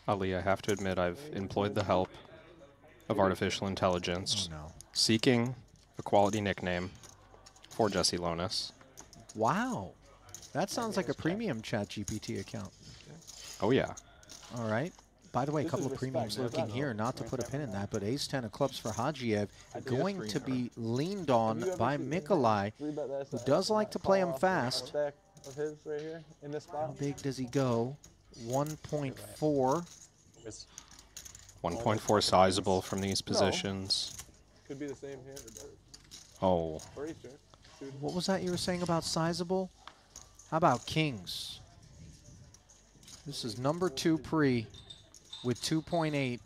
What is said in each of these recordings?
Ali, I have to admit I've employed the help of artificial intelligence, seeking a quality nickname for Jesse Lonis. Wow. That sounds like a premium ChatGPT account. Oh, yeah. All right. By the way, a couple of premiums lurking here, not to put a pin in that, but ace-10 of clubs for HaDziev going to be leaned on by mikhailai, who does like to play him fast. How big does he go? 1.4. 1.4 sizable from these positions. Could be the same hand or better. Oh. What was that you were saying about sizable? How about kings? This is number 2 pre with 2.8,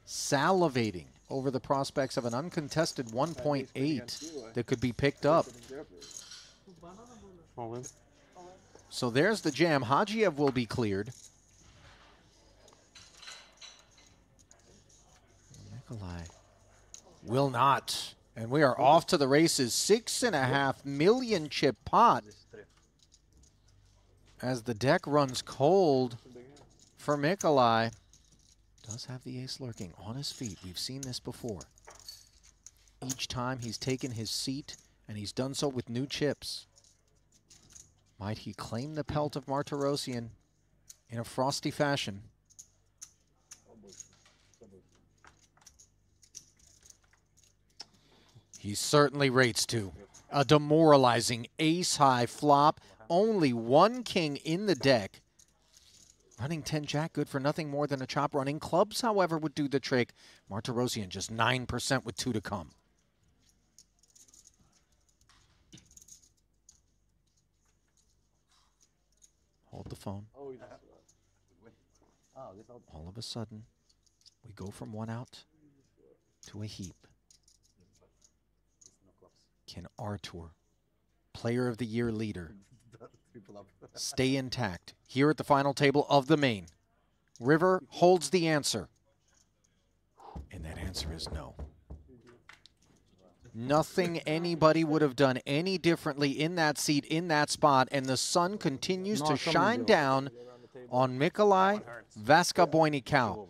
salivating over the prospects of an uncontested 1.8 that could be picked up. So there's the jam. HaDziev will be cleared. mikhailai will not. And we are off to the races. 6.5 million chip pot as the deck runs cold for mikhailai. Does have the ace lurking on his feet. We've seen this before. Each time he's taken his seat, and he's done so with new chips. Might he claim the pelt of Martirosyan in a frosty fashion? He certainly rates to. A demoralizing ace-high flop. Only one king in the deck. Running 10 jack, good for nothing more than a chop. Running clubs, however, would do the trick. Martirosyan just 9% with 2 to come. Hold the phone. All of a sudden, we go from 1 out to a heap. Can Artur, Player of the Year leader, stay intact here at the final table of the main? River holds the answer. And that answer is no. Nothing anybody would have done any differently in that seat, in that spot, and the sun continues to shine down on 𝐸𝐿aii 𝐻𝐻𝐵𝐿𝐼,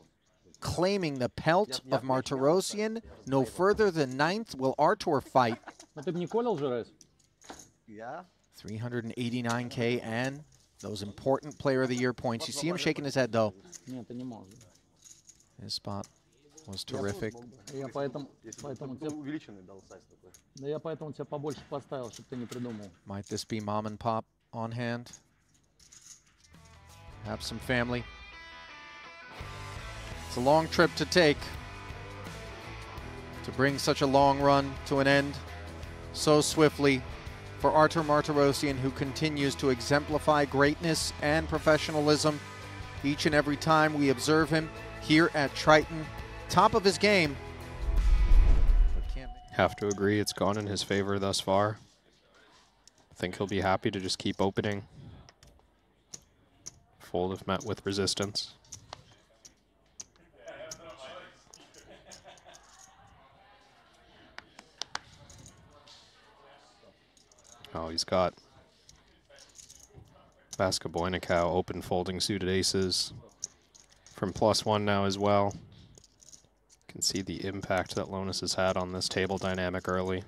claiming the pelt of Martirosyan. No further than 9th will Artur fight. 389K and those important Player of the Year points. You see him shaking his head, though. His spot was terrific. Might this be mom and pop on hand? Have some family. It's a long trip to take to bring such a long run to an end so swiftly for Artur Martirosyan, who continues to exemplify greatness and professionalism each and every time we observe him here at Triton. Top of his game. Have to agree, it's gone in his favor thus far. I think he'll be happy to just keep opening. Fold if met with resistance. Oh, he's got 𝐻𝐻𝐵𝐿𝐼 open folding suited aces from +1 now as well. Can see the impact that Lonis has had on this table dynamic early.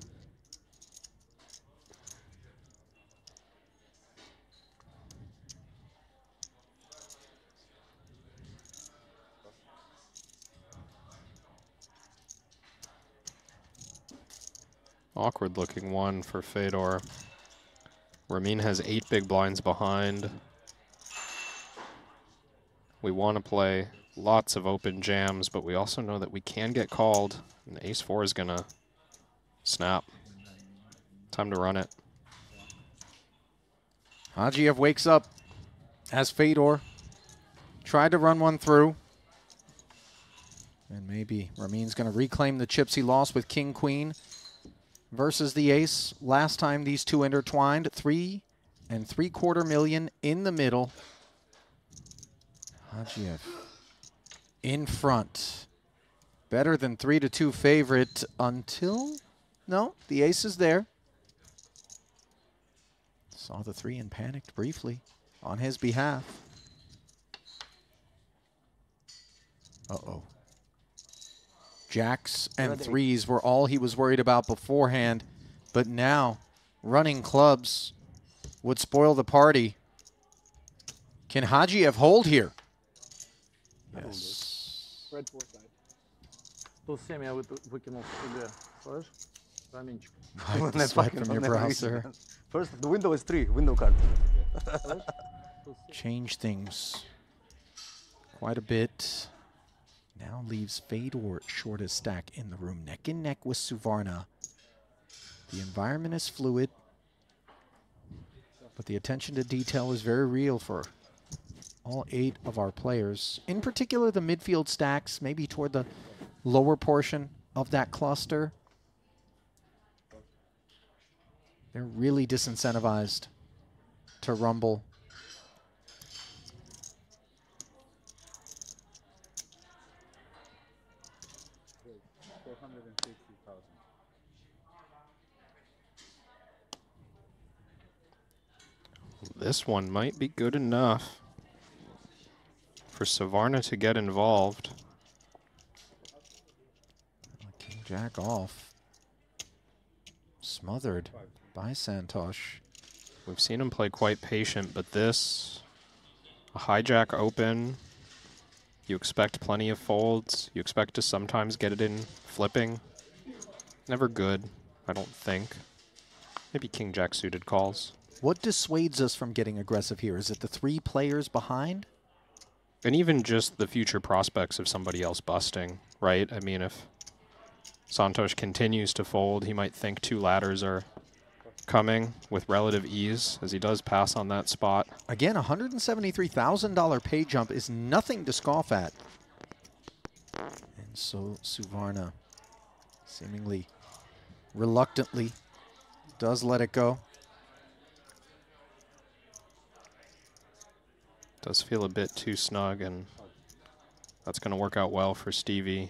Awkward looking one for Fedor. Ramin has 8 big blinds behind. We want to play lots of open jams, but we also know that we can get called, and ace-4 is going to snap. Time to run it. HaDziev wakes up as Fedor tried to run one through. And maybe Ramin's going to reclaim the chips he lost with king-queen versus the ace. Last time these two intertwined, 3.75 million in the middle. HaDziev in front. Better than 3-2 favorite until, no, the ace is there. Saw the 3 and panicked briefly on his behalf. Uh-oh. Jacks and threes were all he was worried about beforehand, but now running clubs would spoil the party. Can 𝐽𝐽𝐻 hold here? Yes. Red 4 side. Тут 7 я выкинул себе флеш. Раминчик. Wipe the sweat from your brow, sir. First, the window is 3, window card. Change things quite a bit. Now leaves Fedor shortest stack in the room, neck and neck with 𝐸𝐸𝐻. The environment is fluid, but the attention to detail is very real for all 8 of our players. In particular, the midfield stacks, maybe toward the lower portion of that cluster. They're really disincentivized to rumble. This one might be good enough for 𝐸𝐸𝐻 to get involved. King Jack off. Smothered by Santosh. We've seen him play quite patient, but this, a hijack open, you expect plenty of folds. You expect to sometimes get it in flipping. Never good, I don't think. Maybe King Jack suited calls. What dissuades us from getting aggressive here? Is it the 3 players behind? And even just the future prospects of somebody else busting, right? I mean, if Santosh continues to fold, he might think 2 ladders are coming with relative ease, as he does pass on that spot. Again, $173,000 pay jump is nothing to scoff at. And so 𝐸𝐸𝐻 seemingly reluctantly does let it go. Does feel a bit too snug, and that's going to work out well for Stevie.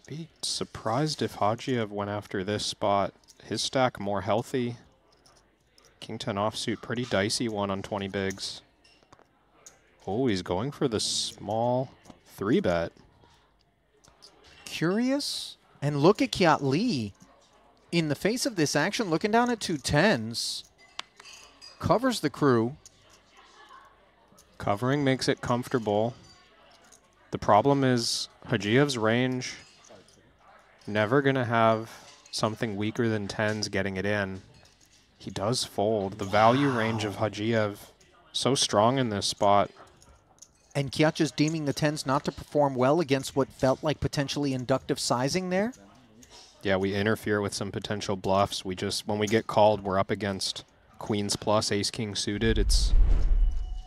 Be surprised if 𝐽𝐽𝐻 went after this spot. His stack more healthy. King 10 offsuit, pretty dicey one on 20 bigs. Oh, he's going for the small 3-bet. Curious. And look at 𝐾𝐻 in the face of this action, looking down at 2 10s. Covers the crew. Covering makes it comfortable. The problem is 𝐽𝐽𝐻's range, never going to have something weaker than 10s getting it in. He does fold. The value range of 𝐽𝐽𝐻 so strong in this spot. And 𝐾𝐻 is deeming the 10s not to perform well against what felt like potentially inductive sizing there. Yeah, we interfere with some potential bluffs. We just, when we get called, we're up against queens plus, ace-king suited. It's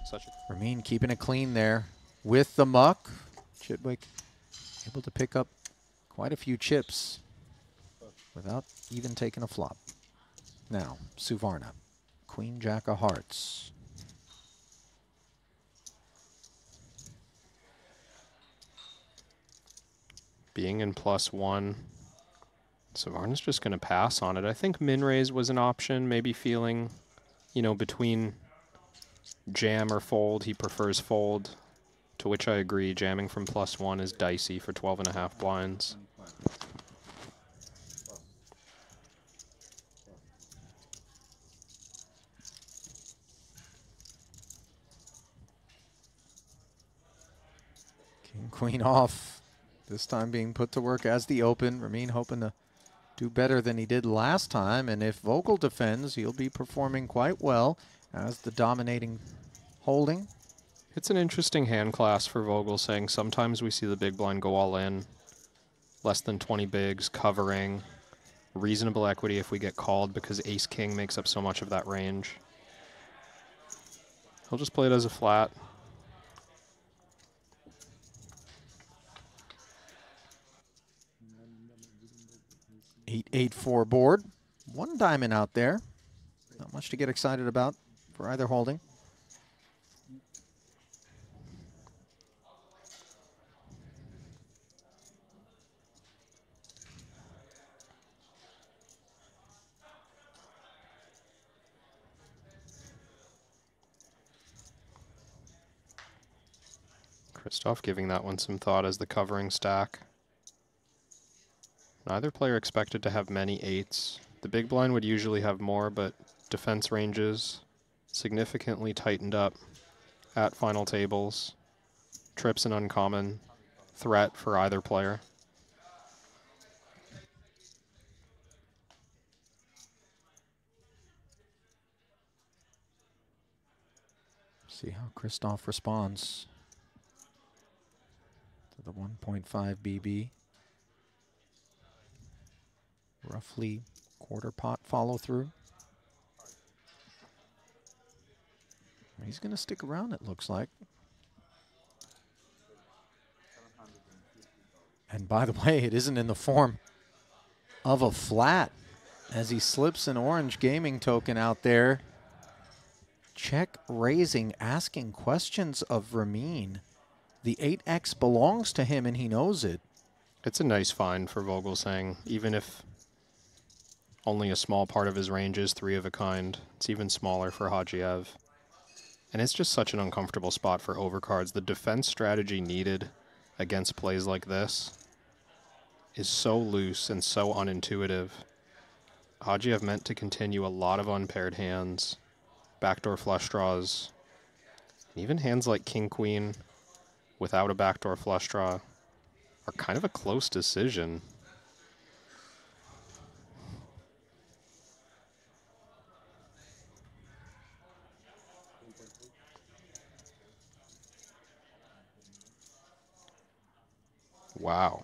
such a... Ramin keeping it clean there with the muck. 𝐻𝐽𝐻 able to pick up quite a few chips without even taking a flop. Now, 𝐸𝐸𝐻, Queen Jack of Hearts. Being in +1, 𝐸𝐸𝐻's just going to pass on it. I think min raise was an option, maybe feeling, you know, between jam or fold. He prefers fold, to which I agree. Jamming from +1 is dicey for 12.5 blinds. King, queen off. This time being put to work as the open. Ramin hoping to do better than he did last time. And if Vogel defends, he'll be performing quite well as the dominating holding. It's an interesting hand class for Vogel, saying sometimes we see the big blind go all in. Less than 20 bigs, covering. Reasonable equity if we get called because ace-king makes up so much of that range. He'll just play it as a flat. 8-8-4 board. 1 diamond out there. Not much to get excited about for either holding. Christoph giving that one some thought as the covering stack. Neither player expected to have many 8s. The big blind would usually have more, but defense ranges significantly tightened up at final tables. Trips an uncommon threat for either player. See how Christoph responds to the 1.5 BB. Roughly quarter pot follow through. He's going to stick around, it looks like. And by the way, it isn't in the form of a flat as he slips an orange gaming token out there. Check raising, asking questions of Ramin. The 8X belongs to him and he knows it. It's a nice find for 𝐿𝐺𝐵, even if only a small part of his range is 3 of a kind. It's even smaller for 𝐿𝐺𝐵. And it's just such an uncomfortable spot for overcards. The defense strategy needed against plays like this is so loose and so unintuitive. 𝐿𝐺𝐵 meant to continue a lot of unpaired hands, backdoor flush draws, and even hands like king-queen without a backdoor flush draw are kind of a close decision. Wow.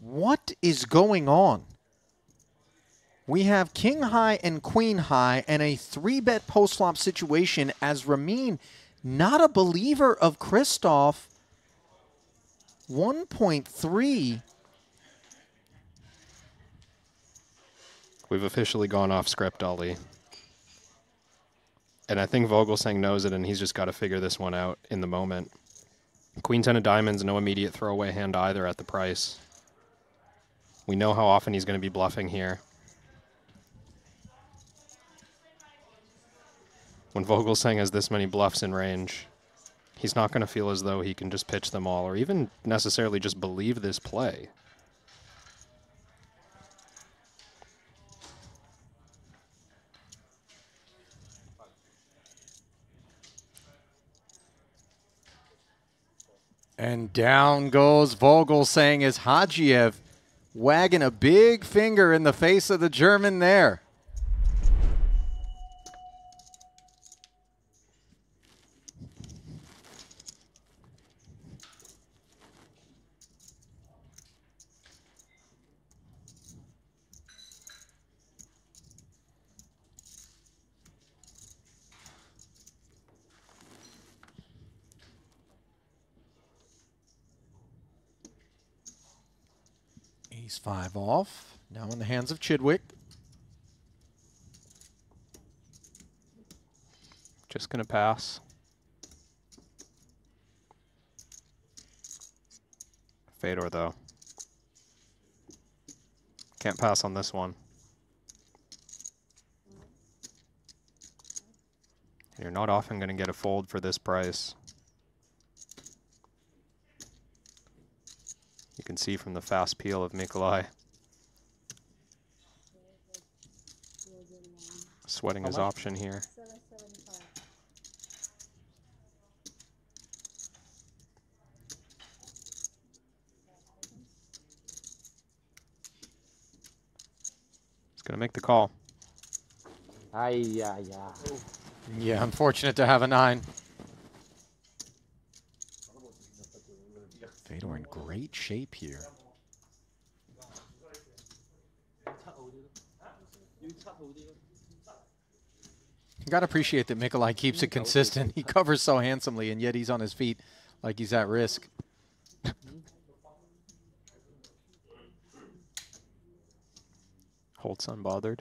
What is going on? We have king high and queen high and a 3-bet post-flop situation as Ramin, not a believer of Christoph. 1.3. We've officially gone off script, Ollie. And I think 𝐿𝐺𝐵 knows it, and he's just got to figure this one out in the moment. Queen 10 of diamonds, no immediate throwaway hand either at the price. We know how often he's going to be bluffing here. When 𝐿𝐺𝐵 has this many bluffs in range, he's not going to feel as though he can just pitch them all or even necessarily just believe this play. And down goes 𝐿𝐺𝐵 as 𝐿𝐺𝐵 wagging a big finger in the face of the German there. Ace-5 off. Now in the hands of Chidwick. Just going to pass. Fedor, though. Can't pass on this one. You're not often going to get a fold for this price. You can see from the fast peel of Mikolaj. Sweating his option here. He's going to make the call. Yeah, unfortunate to have a 9. Fedor in great shape here. You got to appreciate that Mikolaj keeps it consistent. He covers so handsomely, and yet he's on his feet like he's at risk. Holt's unbothered.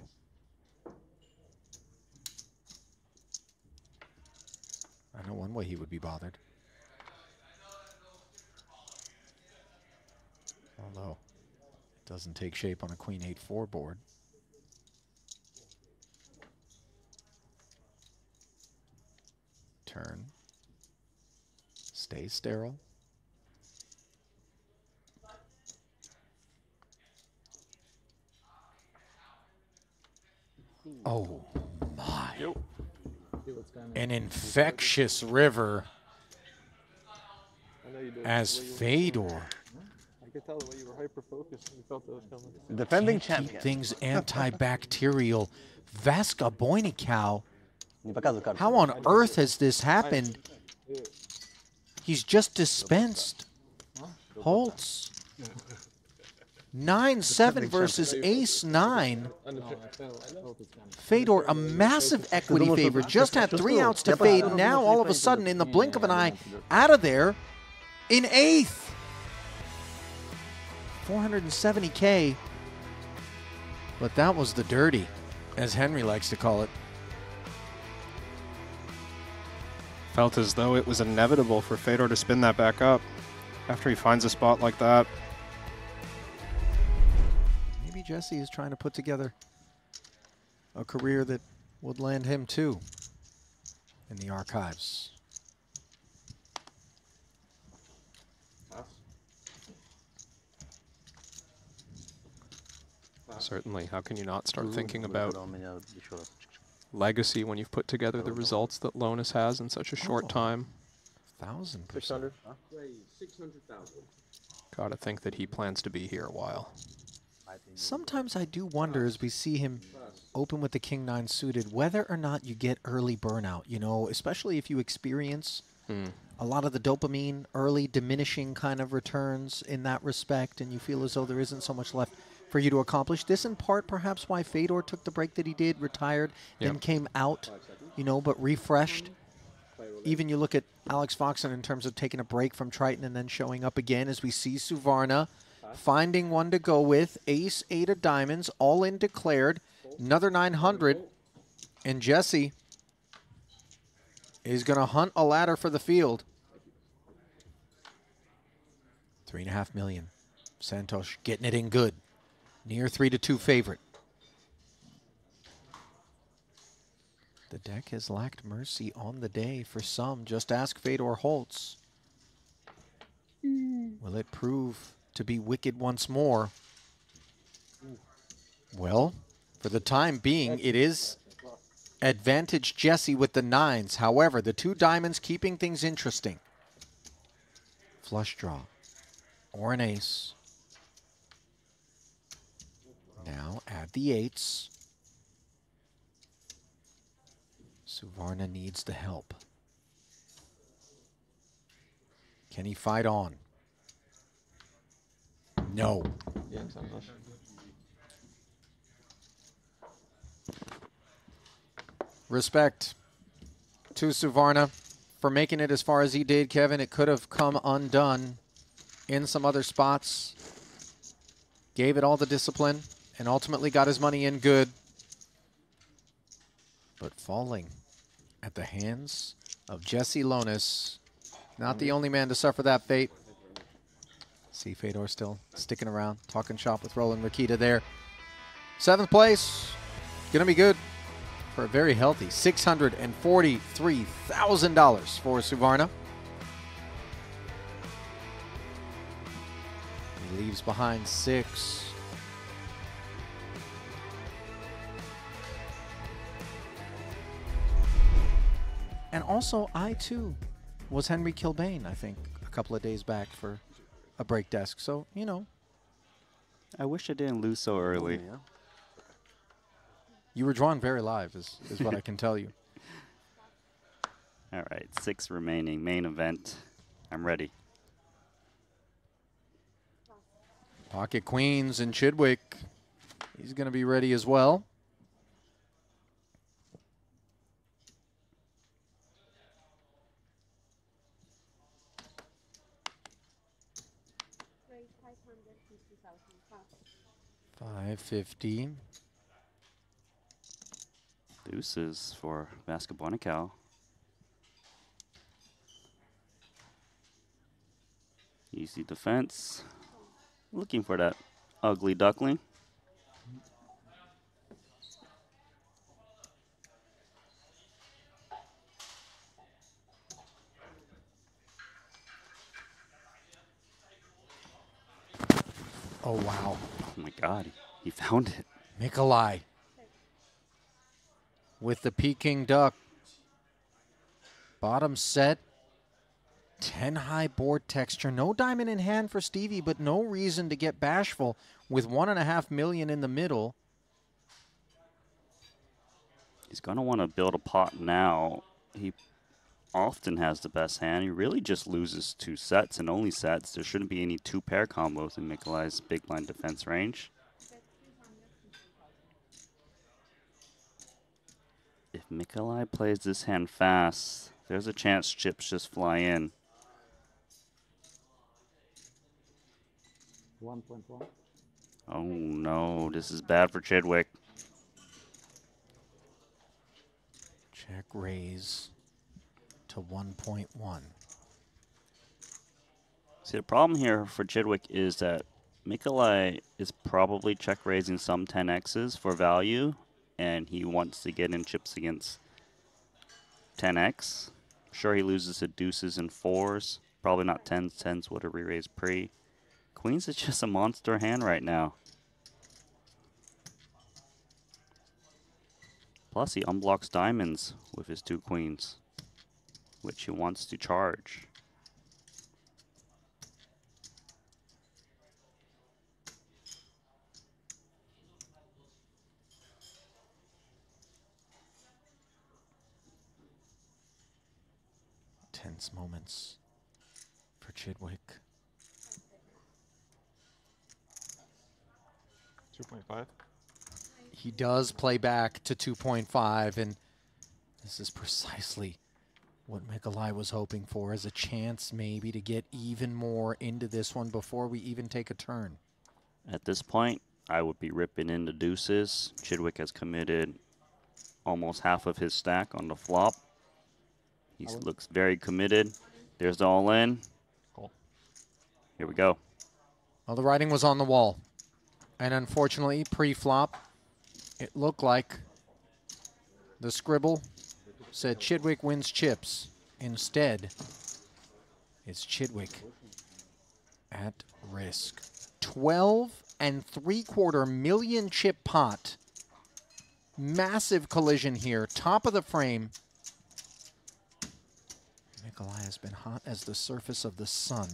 I know one way he would be bothered. Although it doesn't take shape on a Queen 8-4 board. Turn. Stay sterile. Oh, my. See what's going on. An infectious river I know you did. as The way you were- Fedor I could tell the way you were hyper focused and you felt that was coming. Defending can't champion. keep things antibacterial. 𝐽𝐿𝐵𝐽𝐿. How on earth has this happened? He's just dispensed. Holtz. 9-7 versus ace-9. Fedor, a massive equity favor. Just had 3 outs to fade. Now, all of a sudden, in the blink of an eye, out of there in 8th. 470K. But that was the dirty, as Henry likes to call it. Felt as though it was inevitable for Fedor to spin that back up after he finds a spot like that. Maybe Jesse is trying to put together a career that would land him too in the archives. Certainly. How can you not start thinking about legacy when you've put together the results that Lonis has in such a short time? 1000%. 600. 600,000. Gotta think that he plans to be here a while. Sometimes I do wonder as we see him open with the King-9 suited, whether or not you get early burnout, you know, especially if you experience a lot of the dopamine, early diminishing kind of returns in that respect, and you feel as though there isn't so much left for you to accomplish. This in part perhaps why Fedor took the break that he did, retired, then came out, you know, but refreshed. Even you look at Alex Foxen in terms of taking a break from Triton and then showing up again as we see Suvarna finding one to go with. Ace-8 of diamonds, all in declared. Another 900. And Jesse is going to hunt a ladder for the field. 3.5 million. Santosh getting it in good. Near 3-2 favorite. The deck has lacked mercy on the day for some. Just ask Fedor Holtz. Will it prove to be wicked once more? Well, for the time being, it is advantage Jesse with the 9s. However, the 2 diamonds keeping things interesting. Flush draw or an ace. Now add the 8s. Suvarna needs the help. Can he fight on? No. Respect to Suvarna for making it as far as he did, Kevin. It could have come undone in some other spots. Gave it all the discipline and ultimately got his money in good. But falling at the hands of Jesse Lonis, not the only man to suffer that fate. See Fedor still sticking around, talking shop with Roland Rakita there. 7th place, gonna be good for a very healthy $643,000 for Suvarna. He leaves behind 6. And also, I too was Henry Kilbane, I think, a couple of days back for a break desk. So, you know. I wish I didn't lose so early. You were drawn very live, is what I can tell you. All right, 6 remaining. Main event. I'm ready. Pocket Queens and Chidwick. He's going to be ready as well. $550. Deuces for 𝐽𝐿𝐵𝐽𝐿. Easy defense. Looking for that ugly duckling. Oh, wow. Oh my God, he found it. 𝐸𝐿𝐵𝐽𝐿. with the Peking duck. Bottom set, 10 high board texture. No diamond in hand for Stevie, but no reason to get bashful with $1.5 million in the middle. He's going to want to build a pot now. He often has the best hand. He really just loses 2 sets and only sets. There shouldn't be any 2-pair combos in 𝐸𝐿ai's big blind defense range. If 𝐸𝐿ai plays this hand fast, there's a chance chips just fly in. 1.1. Oh no, this is bad for Chidwick. Check raise to 1.1. See, the problem here for Chidwick is that 𝐸𝐿ai is probably check raising some 10x's for value, and he wants to get in chips against 10x. Sure, he loses to deuces and 4s. Probably not 10s. 10s would have re-raised pre. Queens is just a monster hand right now. Plus, he unblocks diamonds with his 2 queens, which he wants to charge. Tense moments for Chidwick. 2.5. He does play back to 2.5, and this is precisely what 𝐸𝐿ai was hoping for, as a chance maybe to get even more into this one before we even take a turn. At this point, I would be ripping into deuces. Chidwick has committed almost half of his stack on the flop. He looks very committed. There's the all-in. Cool. Here we go. Well, the writing was on the wall. And unfortunately, pre-flop, it looked like the scribble said Chidwick wins chips. Instead, it's Chidwick at risk. 12.75 million chip pot. Massive collision here. Top of the frame. 𝐸𝐿ai has been hot as the surface of the sun.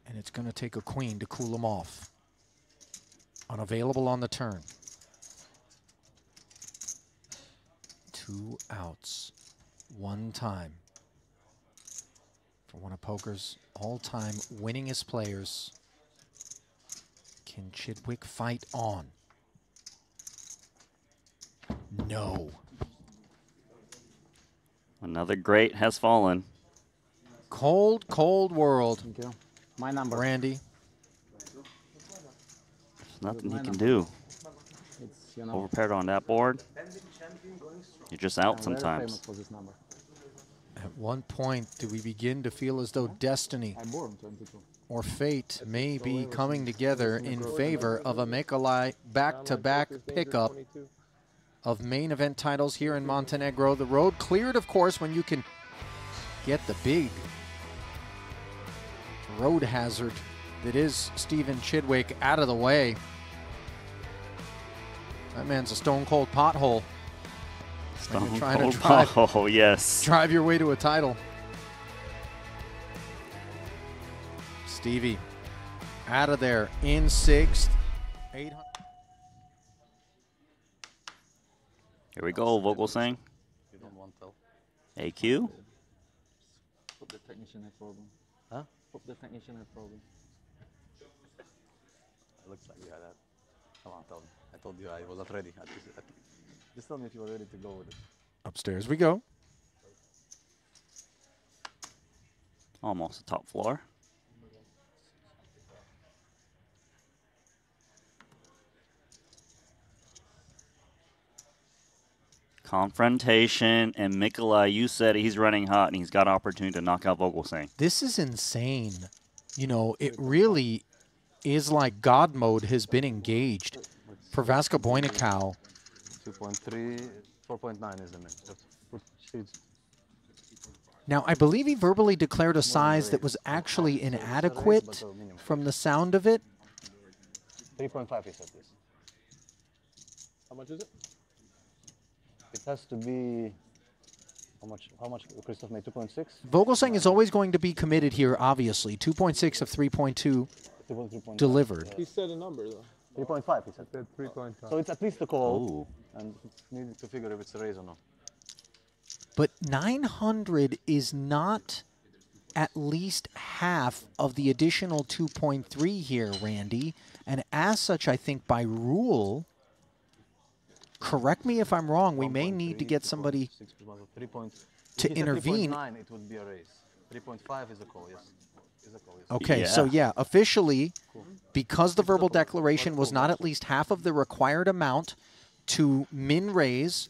And it's going to take a queen to cool him off. Unavailable on the turn. 2 outs. 1 time. For one of poker's all-time winningest players. Can Chidwick fight on? No. Another great has fallen. Cold, cold world. Thank you. My number. Randy. There's nothing he can do. It's, you know, Overpaired on that board. You're just out I'm very sometimes. famous for this number. At one point, do we begin to feel as though destiny I'm born 22. or fate may be coming together in favor of a 𝐸𝐿ai back-to-back pickup of main event titles here in Montenegro? The road cleared, of course, when you can get the big road hazard that is Stephen Chidwick out of the way. That man's a stone-cold pothole. When you're trying to drive, Oh, yes. drive your way to a title. Stevie out of there in 6th. 800. Here we go, 𝐸𝐿𝐼. You don't want to. AQ. Hope the technician had problem. Huh? Hope the technician had problem. It looks like you had that. Come on, tell me. I told you I was not ready. Just tell me if you were ready to go with it. Upstairs we go. Almost the top floor. Confrontation, and 𝐸𝐿𝐼, you said he's running hot and he's got opportunity to knock out 𝐸𝐿𝐼. This is insane. You know, it really is like God mode has been engaged for �\𝐵𝐵𝐼𝐻𝐾𝐭. 2.3, 4.9 is the max. Now, I believe he verbally declared a size that was actually inadequate from the sound of it. 3.5 he said this. How much is it? It has to be. How much Christoph made? 2.6? Vogelsang is always going to be committed here, obviously. 2.6 of 3.2 delivered. He said a number though. 3.5, he said. 3.5. So it's at least a call. Ooh. And it's needed to figure if it's a raise or not. But 900 is not at least half of the additional 2.3 here, Randy. And as such, I think by rule, correct me if I'm wrong, we may need to get somebody to intervene. 3.9, it would be a raise. 3.5 is a call, yes. Is a call, yes. Okay, Yeah. so yeah, officially, because the verbal declaration was not at least half of the required amount to min raise,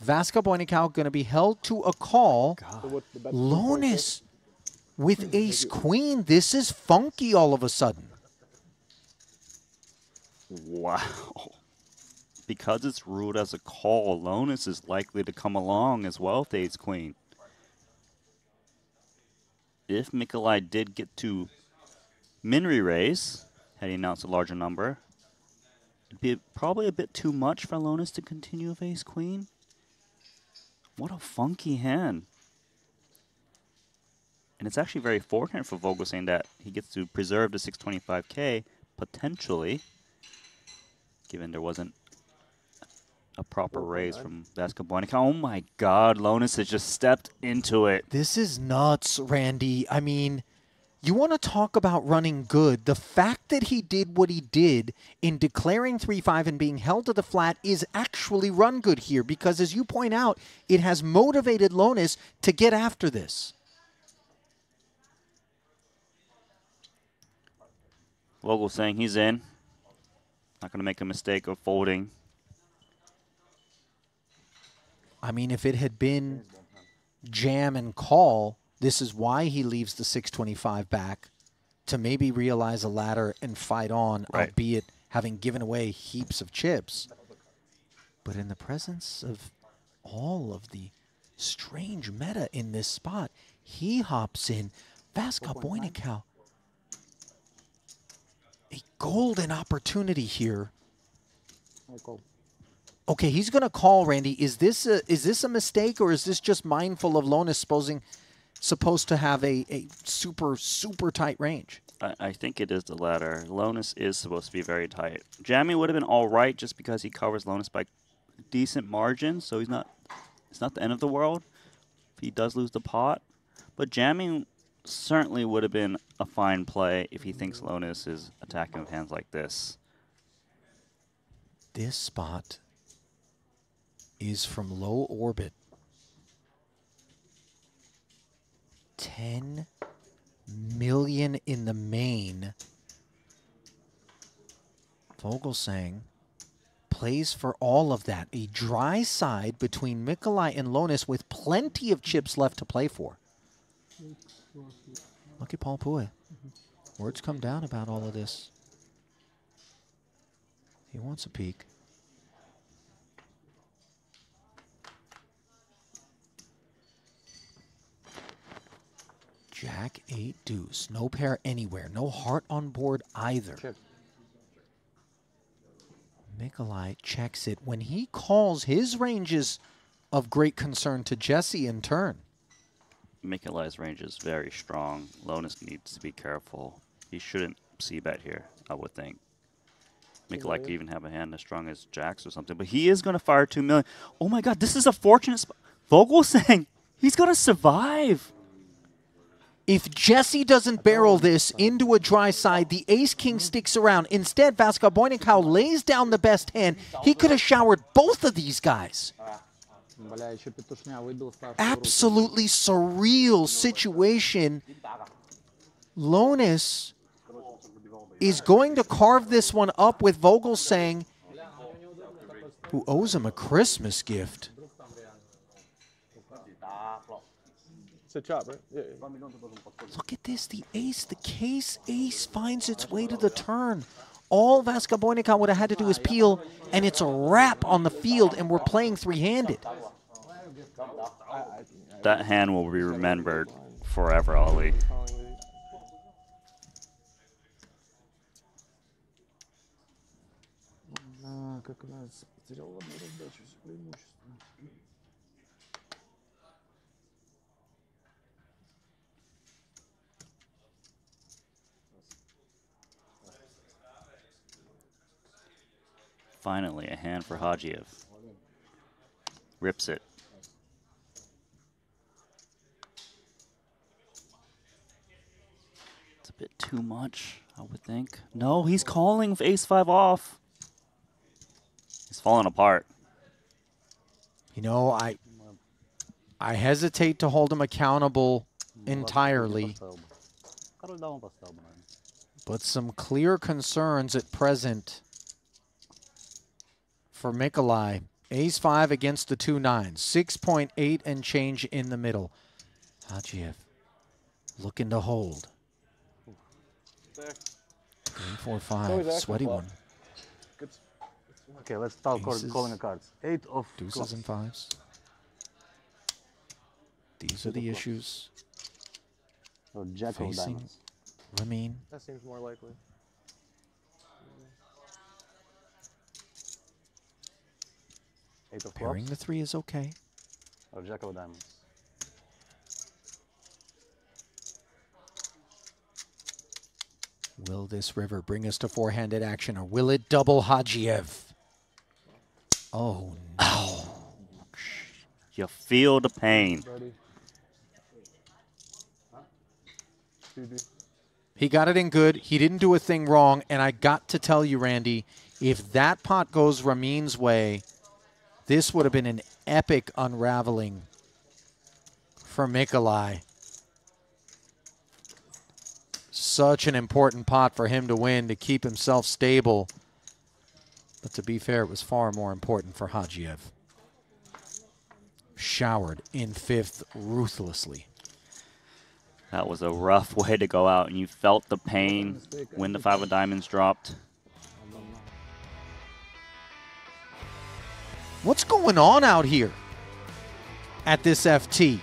�\𝑐𝐭 𝐵𝐽𝐽𝐾𝐿 going to be held to a call. So what's the bet? Lonis with ace queen. This is funky all of a sudden. Wow. Because it's ruled as a call, Lonis is likely to come along as well with ace queen. If Mikolaj did get to min re-raise, had he announced a larger number, it'd be probably a bit too much for Lonis to continue with ace queen. What a funky hand. And it's actually very fortunate for Vogelsang that he gets to preserve the 625K, potentially, given there wasn't a proper raise from 𝐷𝐵𝐭 𝐵𝐽𝐽𝐾𝐿. Oh my god, Lonis has just stepped into it. This is nuts, Randy. I mean, you want to talk about running good. The fact that he did what he did in declaring 3-5 and being held to the flat is actually run good here because, as you point out, it has motivated Lonis to get after this. Vogelsang, he's in. Not going to make a mistake of folding. I mean, if it had been jam and call, this is why he leaves the 625 back to maybe realize a ladder and fight on, Right. albeit having given away heaps of chips. But in the presence of all of the strange meta in this spot, he hops in. 𝐷𝐵𝐭 𝐵𝐽𝐽𝐾𝐿. A golden opportunity here. Okay, he's going to call, Randy. Is this a mistake, or is this just mindful of Lonis supposed to have a super, super tight range? I think it is the latter. Lonis is supposed to be very tight. Jamming would have been all right just because he covers Lonis by decent margin, so it's not the end of the world if he does lose the pot. But jamming certainly would have been a fine play if he thinks Lonis is attacking with hands like this. This spot is from low orbit. 10 million in the main. Vogelsang plays for all of that. A dry side between Mikolaj and Lonis with plenty of chips left to play for. Look at Paul Pui. Words come down about all of this. He wants a peek. Jack 8 deuce. No pair anywhere. No heart on board either. Check. Mikolaj checks it. When he calls, his range is of great concern to Jesse in turn. Mikolaj's range is very strong. Lonis needs to be careful. He shouldn't c-bet here, I would think. Mikolaj could even have a hand as strong as Jack's or something, but he is going to fire 2 million. Oh my god, this is a fortunate spot. Vogelsang, he's going to survive. If Jesse doesn't barrel this into a dry side, the ace-king sticks around. Instead, 𝐷𝐵𝐭 𝐵𝐽𝐽𝐾𝐿 lays down the best hand. He could have showered both of these guys. Absolutely surreal situation. Lonis is going to carve this one up with Vogelsang, who owes him a Christmas gift. It's a chop, right? Yeah. Look at this. The ace, the case ace finds its way to the turn. All 𝐷𝐵𝐭 𝐵𝐽𝐽𝐾𝐿 would have had to do is peel, and it's a wrap on the field, and we're playing three-handed. That hand will be remembered forever, Ali. Finally, a hand for 𝐿𝐵𝐺𝐝. Rips it. It's a bit too much, I would think. No, he's calling ace-5 off. He's falling apart. You know, I hesitate to hold him accountable entirely, but some clear concerns at present for Mikolaj. Ace-5 against the 2-9, 6.8 and change in the middle. 𝐿𝐵𝐺𝐝 looking to hold. 3, 4, 5, sweaty one. Okay, let's start calling the cards. 8 of Deuces clubs. and 5s. These are the issues. Or jack of Facing diamonds. Ramin. That seems more likely. 8 of Pairing clubs. the 3 is okay. Or jack of diamonds. Will this river bring us to four-handed action, or will it double 𝐿𝐵𝐺𝐝? Oh, no. You feel the pain. Buddy. He got it in good. He didn't do a thing wrong. And I got to tell you, Randy, if that pot goes Ramin's way, this would have been an epic unraveling for Mikolaj. Such an important pot for him to win to keep himself stable. But to be fair, it was far more important for 𝐿𝐵𝐺𝐝. Showered in 5th ruthlessly. That was a rough way to go out, and you felt the pain when the 5 of diamonds dropped. What's going on out here at this FT?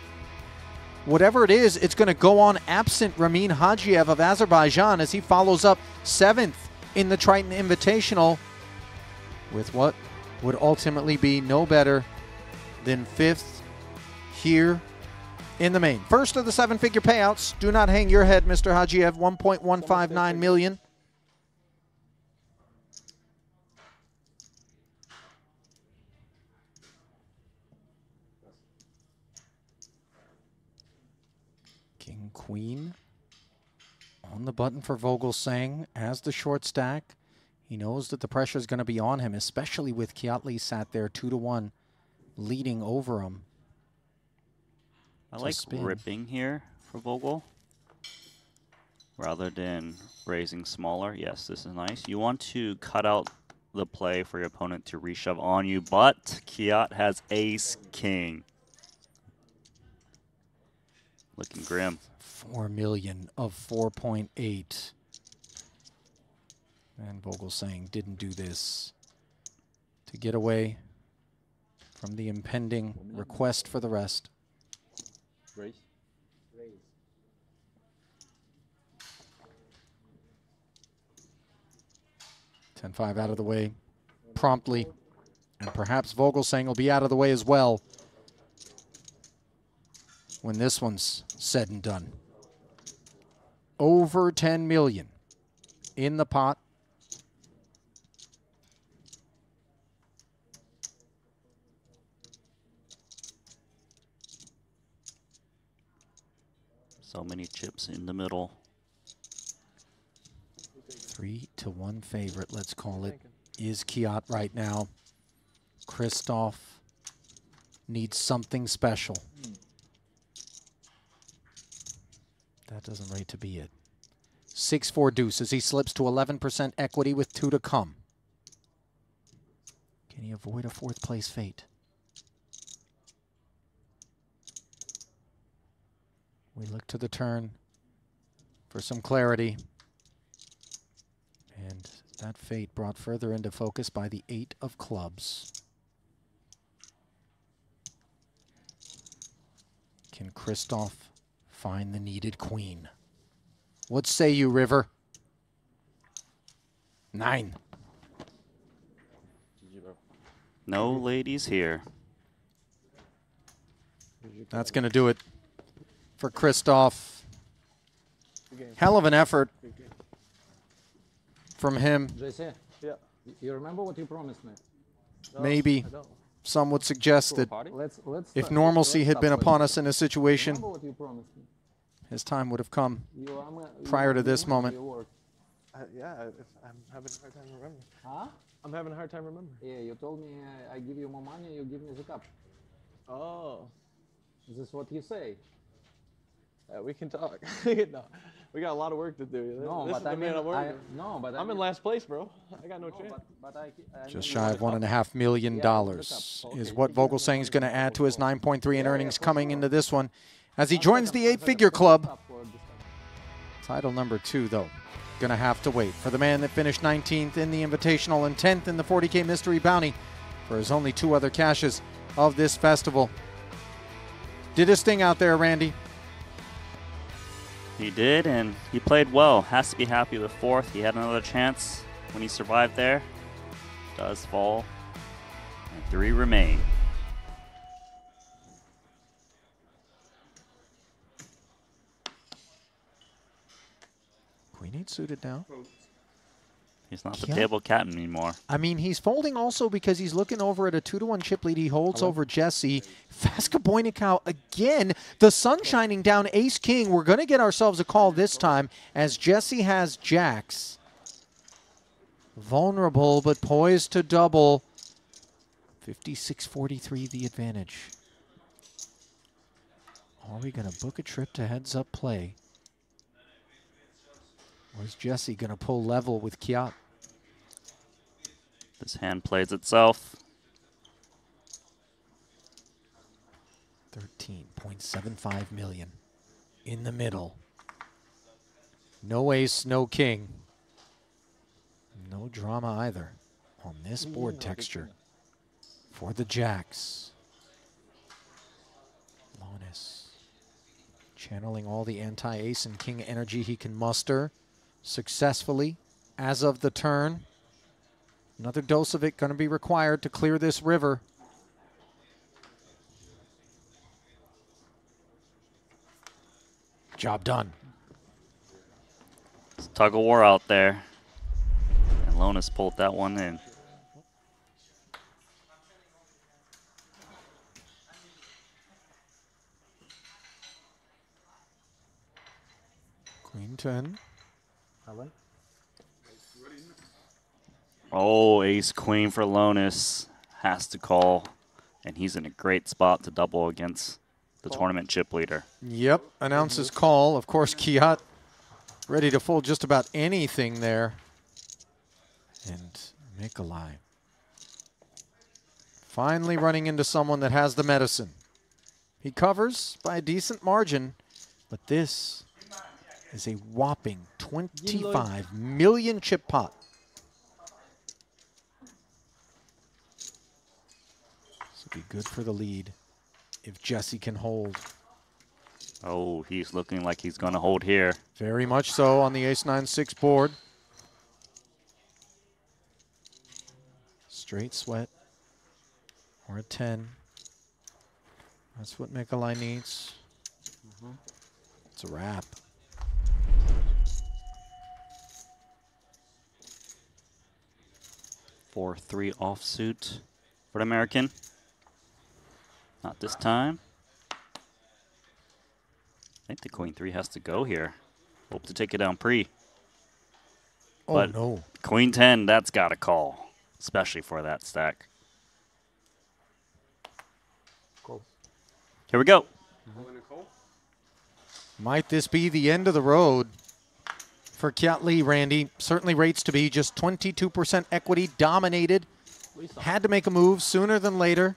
Whatever it is, it's going to go on absent Ramin 𝐿𝐵𝐺𝐝 of Azerbaijan as he follows up 7th in the Triton Invitational with what would ultimately be no better than 5th here in the main. First of the 7-figure payouts. Do not hang your head, Mr. 𝐿𝐵𝐺𝐝. 1.159 million. King, queen on the button for 𝐿𝐵𝐺𝐝 as the short stack. He knows that the pressure is going to be on him, especially with 𝐾𝐻LY sat there 2-1 leading over him. I like ripping here for 𝐿𝐵𝐺𝐝 rather than raising smaller. Yes, this is nice. You want to cut out the play for your opponent to reshove on you, but 𝐾𝐻LY has ace-king. Looking grim. 4 million of 4.8. And 𝐿𝐵𝐺𝐝 didn't do this to get away from the impending request for the rest. Raise. 10-5 out of the way promptly. And perhaps 𝐿𝐵𝐺𝐝 will be out of the way as well when this one's said and done. Over 10 million in the pot. So many chips in the middle. 3-1 favorite, let's call it, is 𝐾𝐻LY right now. Christoph needs something special. That doesn't rate to be it. 6-4 deuce as he slips to 11% equity with 2 to come. Can he avoid a 4th place fate? We look to the turn for some clarity. And that fate brought further into focus by the 8 of clubs. Can Christoph find the needed queen? What say you, River? 9. No ladies here. That's going to do it for Christoph. Hell of an effort from him. JC? Yeah. You remember what you promised me? Maybe I don't. some would suggest that Let's if normalcy had been upon us in a situation, Remember what you promised me? his time would have come You prior to this remember moment. your word. Yeah, I'm having a hard time remembering. Huh? I'm having a hard time remembering. Yeah, you told me I give you more money, you give me the cup. Oh, Is this what you say? we can talk. No, we got a lot of work to do. No, this but is the I mean, man I'm working. no, but I'm in last place, bro. I got no chance. But I Just shy of $1.5 million is what 𝐬𝐿 is going to add to his 9.3 in earnings coming into this one as he joins the 8-figure club. Title number 2, though, going to have to wait for the man that finished 19th in the Invitational and 10th in the 40K Mystery Bounty for his only 2 other cashes of this festival. Did his thing out there, Randy. He did, and he played well. Has to be happy with 4th. He had another chance when he survived there. Does fall. And 3 remain. Queen 8 suited now. He's not the Yeah. table captain anymore. I mean, he's folding also because he's looking over at a 2-1 chip lead. He holds over Jesse. 𝐼𝐵𝐾𝐿 again. The sun shining down ace-king. We're going to get ourselves a call this time as Jesse has jacks. Vulnerable, but poised to double. 56-43 the advantage. Are we going to book a trip to heads-up play? Or is Jesse going to pull level with 𝐾𝐨𝐵𝐾? This hand plays itself. 13.75 million in the middle. No ace, no king. No drama either on this board texture for the jacks. Lonis channeling all the anti-ace and king energy he can muster successfully as of the turn. Another dose of it going to be required to clear this river. Job done. It's tug of war out there. And Lonis pulled that one in. Queen 10. Oh, ace queen for Lonis. Has to call. And he's in a great spot to double against the tournament chip leader. Yep, announces call. Of course, 𝐾𝐨𝐵𝐾 ready to fold just about anything there. And 𝐸𝐿 finally running into someone that has the medicine. He covers by a decent margin, but this is a whopping 25 million chip pot. This will be good for the lead if Jesse can hold. Oh, he's looking like he's going to hold here. Very much so on the ace-9-6 board. Straight sweat or a 10. That's what 𝐸𝐿 needs. It's a wrap. For 3 offsuit for the American. Not this time. I think the queen 3 has to go here. Hope to take it down pre. Oh, But no. queen 10, that's got to call, especially for that stack. Here we go. Might this be the end of the road for 𝐾𝐨𝐵𝐾, Randy? Certainly rates to be just 22% equity dominated. Had to make a move sooner than later.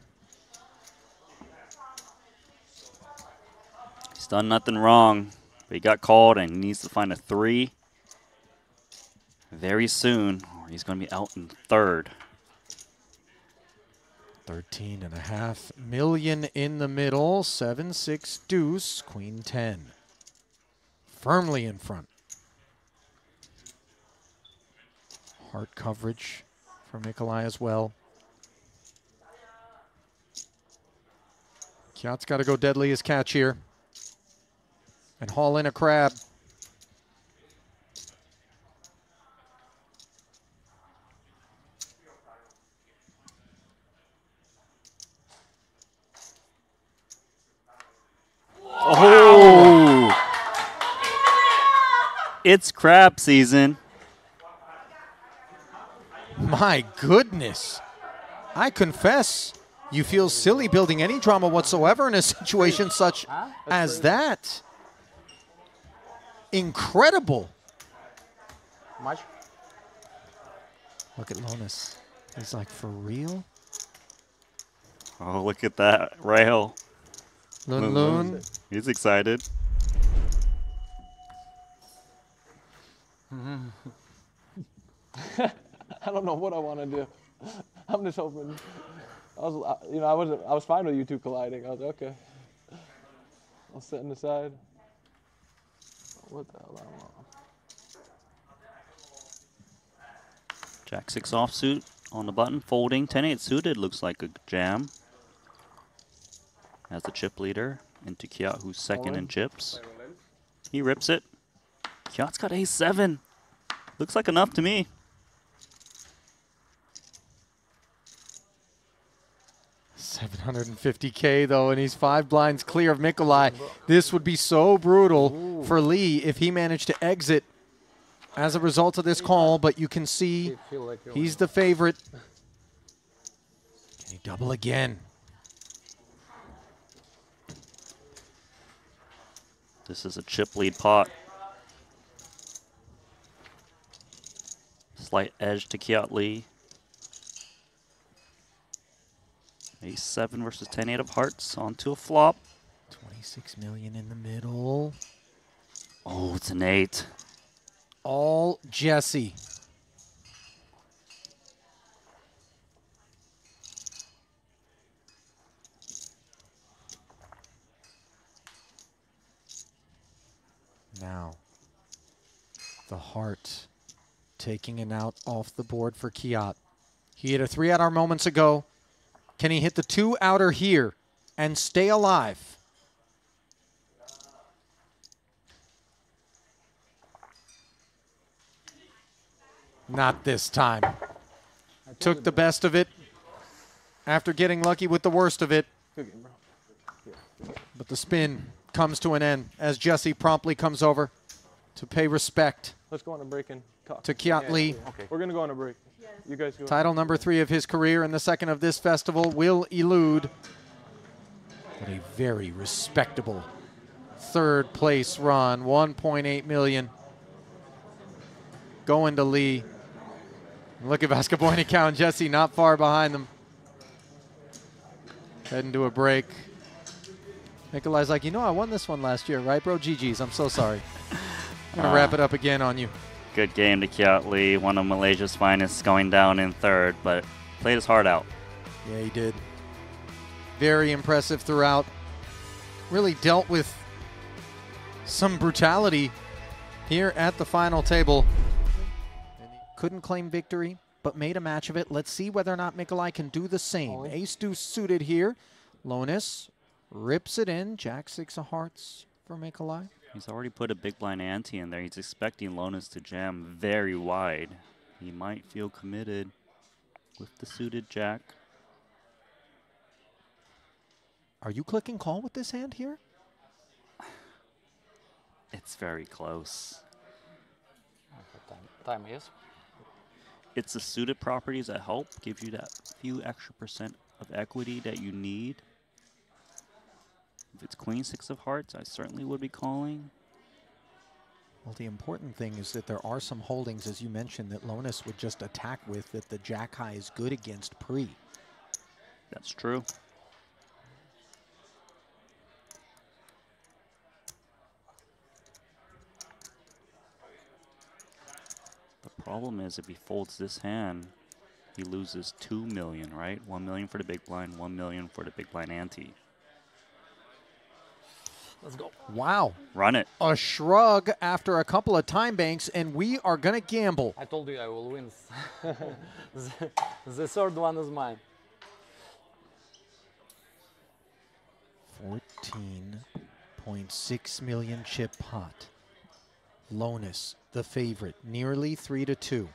He's done nothing wrong, but he got called and he needs to find a 3 very soon, or he's going to be out in 3rd. 13.5 million in the middle. 7-6 deuce. Queen 10. Firmly in front. Heart coverage for 𝐸𝐿 as well. 𝐾𝐨𝐵𝐾's got to go deadly as catch here and haul in a crab. It's crab season. My goodness. I confess, you feel silly building any drama whatsoever in a situation such as that. Incredible. Much? Look at Lonis. He's like, for real? Oh, look at that rail. Loon. He's excited. I don't know what I want to do. I'm just hoping. I was fine with you two colliding. I was like, okay. I'll sit on the side. What the hell? I don't know. Jack 6 offsuit on the button, folding. 10-8 suited looks like a jam. As the chip leader into 𝐾𝐨𝐽, who's second in chips. He rips it. 𝐾𝐨𝐽's got ace-7. Looks like enough to me. $750K though, and he's 5 blinds clear of Mikolaj. This would be so brutal for Lee if he managed to exit as a result of this call, but you can see he's the favorite. Can he double again? This is a chip lead pot. Slight edge to 𝐾𝐨𝐽. Ace-7 versus 10-8 of hearts onto a flop. 26 million in the middle. Oh, it's an 8. All Jesse. Now, the heart taking an out off the board for 𝐾𝐨𝐽. He hit a 3-outer moments ago. Can he hit the 2-outer here and stay alive? Not this time. Took the best of it after getting lucky with the worst of it. But the spin comes to an end as Jesse promptly comes over to pay respect Let's go on a break and talk. to 𝐾𝐨𝐽. Okay. We're going to go on a break. You guys go. Title number 3 of his career and the second of this festival will elude. But a very respectable third place run, 1.8 million. Going to Lee. Look at �\𝐸𝐵𝐸𝐾𝐽 and Jesse not far behind them. Heading to a break. Mikolaj's like, I won this one last year, right, bro? GG's, I'm so sorry. I'm going to wrap it up again on you. Good game to 𝐾𝐨𝐽, one of Malaysia's finest, going down in third, but played his heart out. Yeah, he did. Very impressive throughout. Really dealt with some brutality here at the final table. Couldn't claim victory, but made a match of it. Let's see whether or not Mikolaj can do the same. Ace-deuce suited here. Lonis rips it in. Jack 6 of hearts for Mikolaj. He's already put a big blind ante in there. He's expecting Lonis to jam very wide. He might feel committed with the suited jack. Are you clicking call with this hand here? It's very close. Time, yes. It's the suited properties that help give you that few extra % of equity that you need. If it's Queen 6 of hearts, I certainly would be calling. Well, the important thing is that there are some holdings, as you mentioned, that Lonis would just attack with that the jack high is good against pre. That's true. The problem is if he folds this hand, he loses 2 million, right? 1 million for the big blind, 1 million for the big blind ante. Let's go. Wow. Run it. A shrug after a couple of time banks, and we are going to gamble. I told you I will win. The third one is mine. 14.6 million chip pot. Lonis, the favorite, nearly 3-2.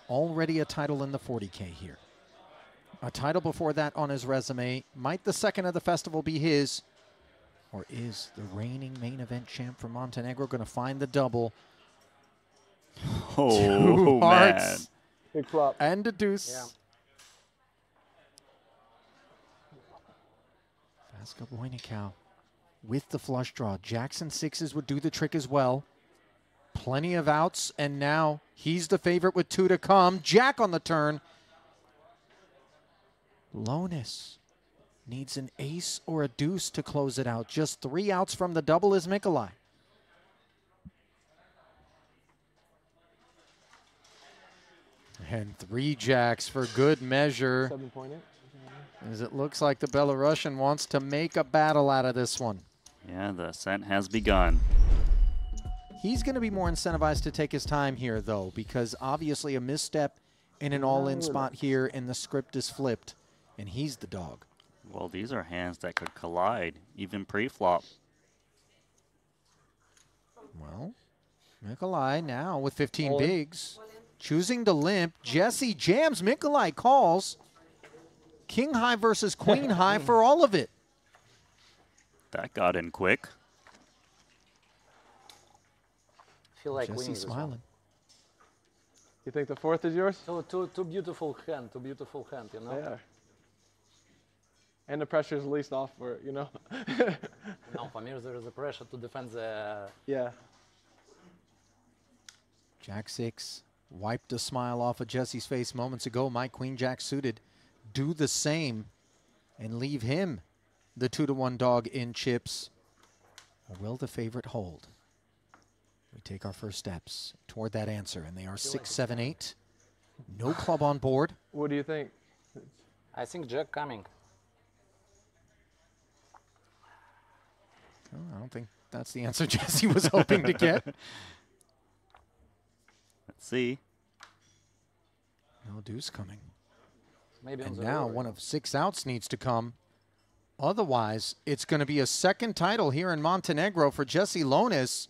Already a title in the 40K here. A title before that on his resume. Might the second of the festival be his? Or is the reigning main event champ from Montenegro going to find the double? Oh, Two man. hearts Big flop. and a deuce. Yeah. 𝐵𝐵𝐾𝐿 with the flush draw. Jackson sixes would do the trick as well. Plenty of outs, and now he's the favorite with 2 to come. Jack on the turn. 𝐿'𝐻𝐻 needs an ace or a deuce to close it out. Just 3 outs from the double is 𝐸𝐿𝐼. And 3 jacks for good measure, 7.8. as it looks like the Belarusian wants to make a battle out of this one. Yeah, the ascent has begun. He's going to be more incentivized to take his time here, though, because obviously a misstep in an all-in spot here and the script is flipped, and he's the dog. Well, these are hands that could collide, even pre-flop. Well, 𝐸𝐿𝐼 now with 15 bigs, choosing to limp. Jesse jams, 𝐸𝐿𝐼 calls. King high versus queen high for all of it. That got in quick. Feel like Jesse winning this one. smiling. You think the 4th is yours? Too beautiful hand, you know? They are. And the pressure is least off for it, you know? No, for me there is a pressure to defend the... Yeah. Jack 6 wiped a smile off of Jesse's face moments ago. My queen jack suited. Do the same and leave him the 2-to-1 dog in chips. Or will the favorite hold? We take our first steps toward that answer, and they are 6, 7, 8. No club on board. What do you think? I think Jack coming. Oh, I don't think that's the answer Jesse was hoping to get. Let's see. No deuce coming. Maybe on And the now river. one of 6 outs needs to come. Otherwise, it's going to be a second title here in Montenegro for Jesse 𝐿'𝐻𝐻.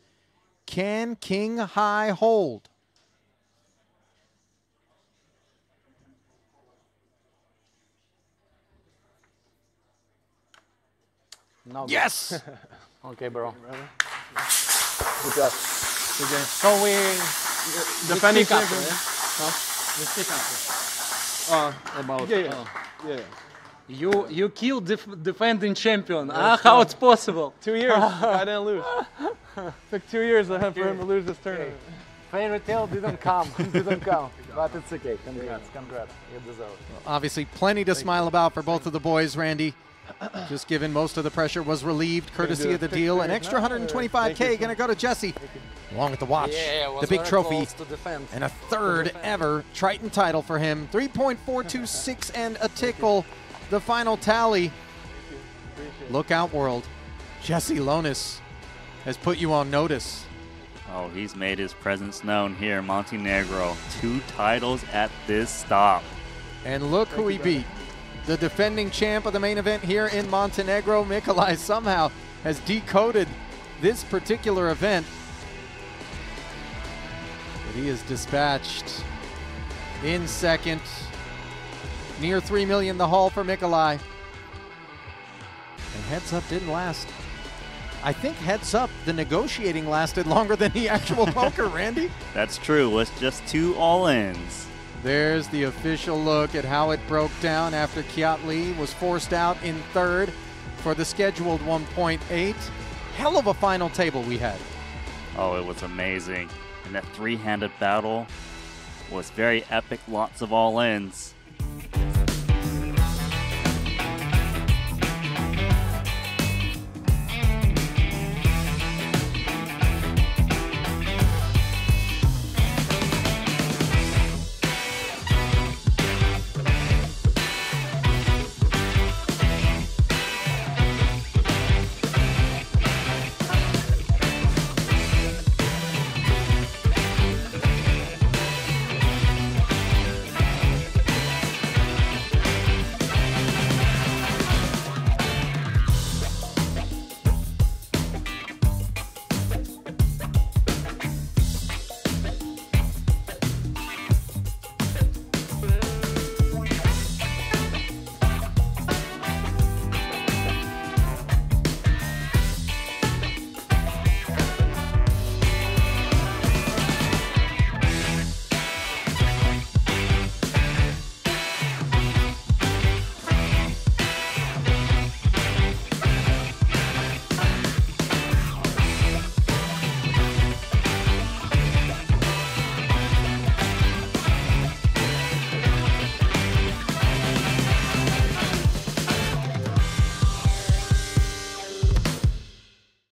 Can king high hold? No, Yes! Okay, bro. Good job. Good game. So we... Defending speak after, champion. yeah? We speak after. About... Yeah. You killed defending champion. How it's possible? 2 years. I didn't lose. Took 2 years for him to lose this tournament. Fairy tale didn't come, but it's okay. Congrats. You deserve it. Obviously, plenty to smile about for both of the boys, Randy. Just given most of the pressure was relieved, courtesy of the deal. An extra 125K going to go to Jesse, along with the watch, Yeah, it was the big very trophy, close to defend. and a third ever Triton title for him. 3.426 and a tickle. The final tally. Look out, world. Jesse 𝐿'𝐻𝐻 has put you on notice. Oh, he's made his presence known here in Montenegro. 2 titles at this stop. And look who he beat. The defending champ of the main event here in Montenegro, 𝐸𝐿𝐼, somehow has decoded this particular event. But he is dispatched in second. Near 3 million the haul for 𝐸𝐿𝐼. And heads up didn't last. I think heads up, the negotiating lasted longer than the actual poker, Randy. That's true. Was just 2 all-ins. There's the official look at how it broke down after 𝐾𝐨𝐵 was forced out in third for the scheduled 1.8. Hell of a final table we had. Oh, it was amazing. And that 3-handed battle was very epic. Lots of all-ins.